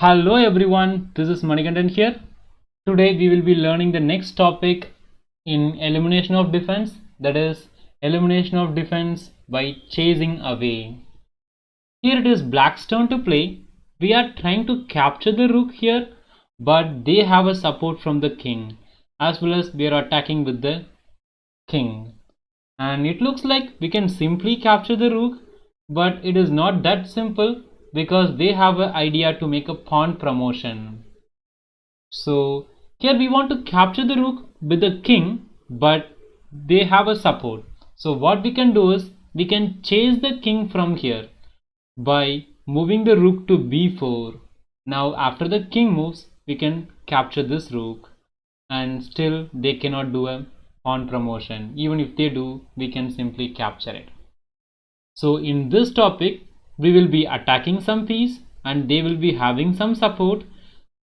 Hello everyone, this is Manikandan here. Today we will be learning the next topic in elimination of defense, that is elimination of defense by chasing away. Here it is black's turn to play. We are trying to capture the rook here, but they have a support from the king, as well as we are attacking with the king. And it looks like we can simply capture the rook, but it is not that simple because they have an idea to make a pawn promotion. So here we want to capture the rook with the king, but they have a support. So what we can do is we can chase the king from here by moving the rook to b4. Now after the king moves, we can capture this rook, and still they cannot do a pawn promotion. Even if they do, we can simply capture it. So in this topic, we will be attacking some piece and they will be having some support.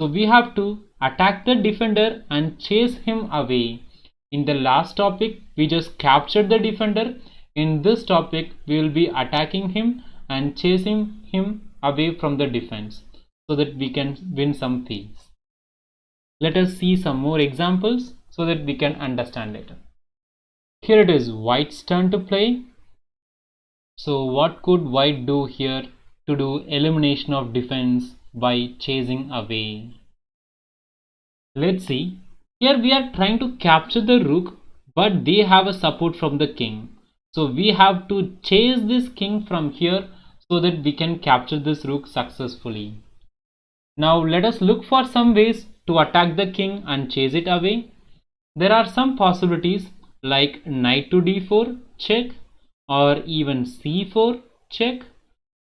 So we have to attack the defender and chase him away. In the last topic, we just captured the defender. In this topic, we will be attacking him and chasing him away from the defense so that we can win some piece. Let us see some more examples so that we can understand it. Here it is white's turn to play. So what could white do here to do elimination of defense by chasing away? Let's see. Here we are trying to capture the rook, but they have a support from the king. So we have to chase this king from here so that we can capture this rook successfully. Now let us look for some ways to attack the king and chase it away. There are some possibilities like knight to d4 check, or even c4 check,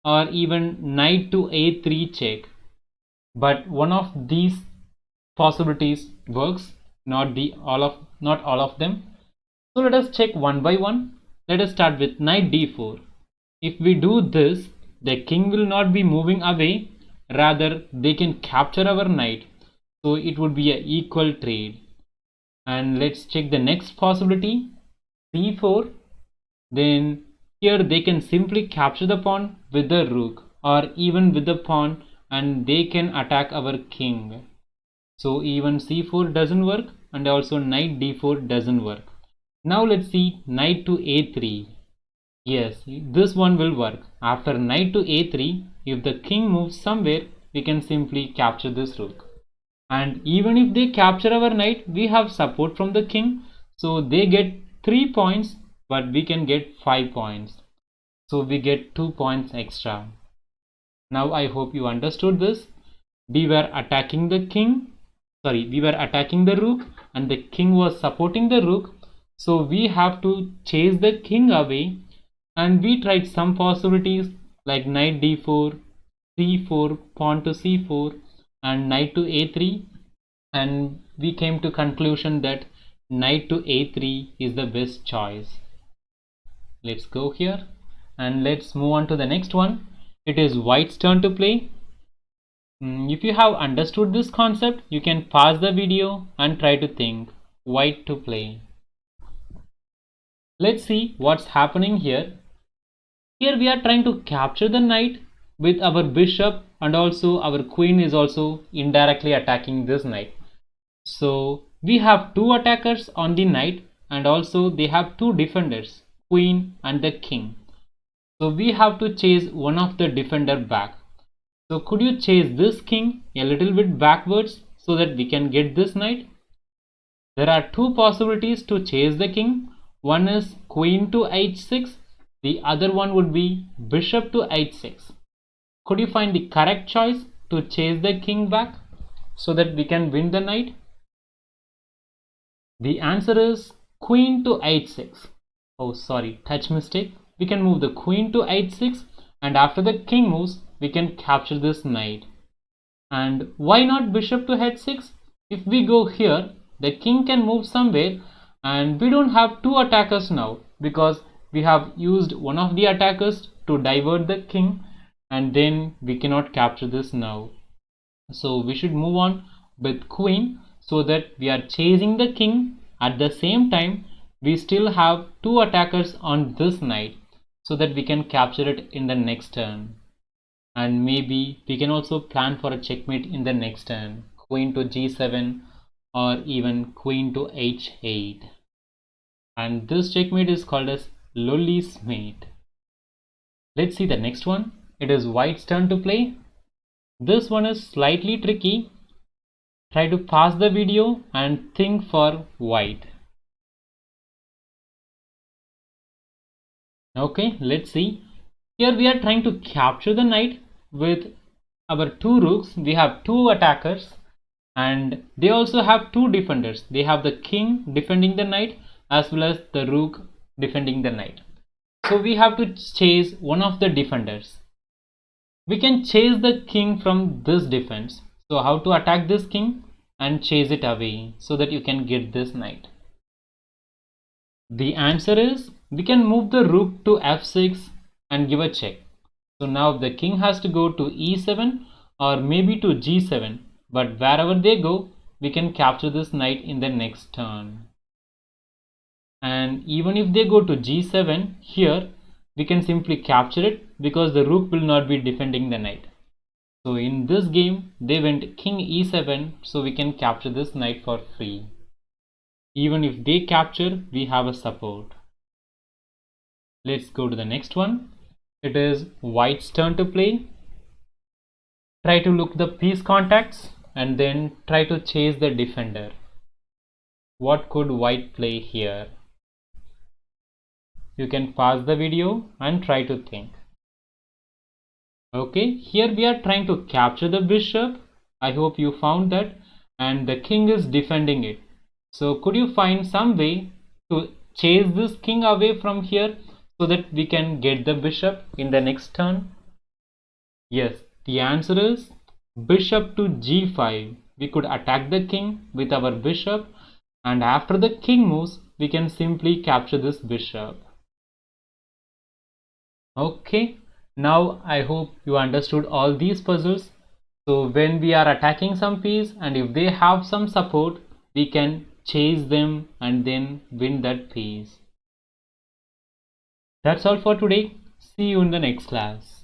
or even knight to a3 check. But one of these possibilities works, not all of them. So let us check one by one. Let us start with knight d4. If we do this, the king will not be moving away, rather they can capture our knight, so it would be an equal trade. And let's check the next possibility, c4. Then here they can simply capture the pawn with the rook or even with the pawn, and they can attack our king. So even c4 doesn't work, and also knight d4 doesn't work. Now let's see knight to a3. Yes, this one will work. After knight to a3, if the king moves somewhere, we can simply capture this rook. And even if they capture our knight, we have support from the king, so they get 3 points, but we can get 5 points, so we get 2 points extra. Now I hope you understood this. We were attacking the rook, and the king was supporting the rook, so we have to chase the king away. And we tried some possibilities like knight d4, c4, pawn to c4, and knight to a3, and we came to conclusion that knight to a3 is the best choice. Let's go here and let's move on to the next one. It is white's turn to play. If you have understood this concept, you can pause the video and try to think white to play. Let's see what's happening here. Here we are trying to capture the knight with our bishop, and also our queen is also indirectly attacking this knight. So we have two attackers on the knight, and also they have two defenders, queen and the king. So we have to chase one of the defender back. So could you chase this king a little bit backwards so that we can get this knight? There are two possibilities to chase the king. One is queen to h6. The other one would be bishop to h6. Could you find the correct choice to chase the king back so that we can win the knight? The answer is queen to h6. Oh, sorry, touch mistake. We can move the queen to h6, and after the king moves, we can capture this knight. And why not bishop to h6? If we go here, the king can move somewhere, and we don't have two attackers now because we have used one of the attackers to divert the king, and then we cannot capture this now. So we should move on with queen so that we are chasing the king. At the same time, we still have two attackers on this knight so that we can capture it in the next turn. and maybe we can also plan for a checkmate in the next turn, queen to g7 or even queen to h8. And this checkmate is called as Lolly's mate. Let's see the next one. It is white's turn to play. This one is slightly tricky. Try to pause the video and think for white. Okay, let's see. Here we are trying to capture the knight with our two rooks. We have two attackers and they also have two defenders. They have the king defending the knight as well as the rook defending the knight. So we have to chase one of the defenders. We can chase the king from this defense. So how to attack this king and chase it away so that you can get this knight? The answer is we can move the rook to f6 and give a check. So now the king has to go to e7 or maybe to g7, but wherever they go, we can capture this knight in the next turn. And even if they go to g7 here, we can simply capture it because the rook will not be defending the knight. So in this game, they went king e7, so we can capture this knight for free. Even if they capture, we have a support. Let's go to the next one. It is white's turn to play. Try to look the piece contacts and then try to chase the defender. What could white play here? You can pause the video and try to think. Okay, here we are trying to capture the bishop. I hope you found that, and the king is defending it. So could you find some way to chase this king away from here so that we can get the bishop in the next turn? Yes, the answer is bishop to g5. We could attack the king with our bishop, and after the king moves, we can simply capture this bishop. Okay, now I hope you understood all these puzzles. So when we are attacking some piece and if they have some support, we can chase them and then win that piece. That's all for today. See you in the next class.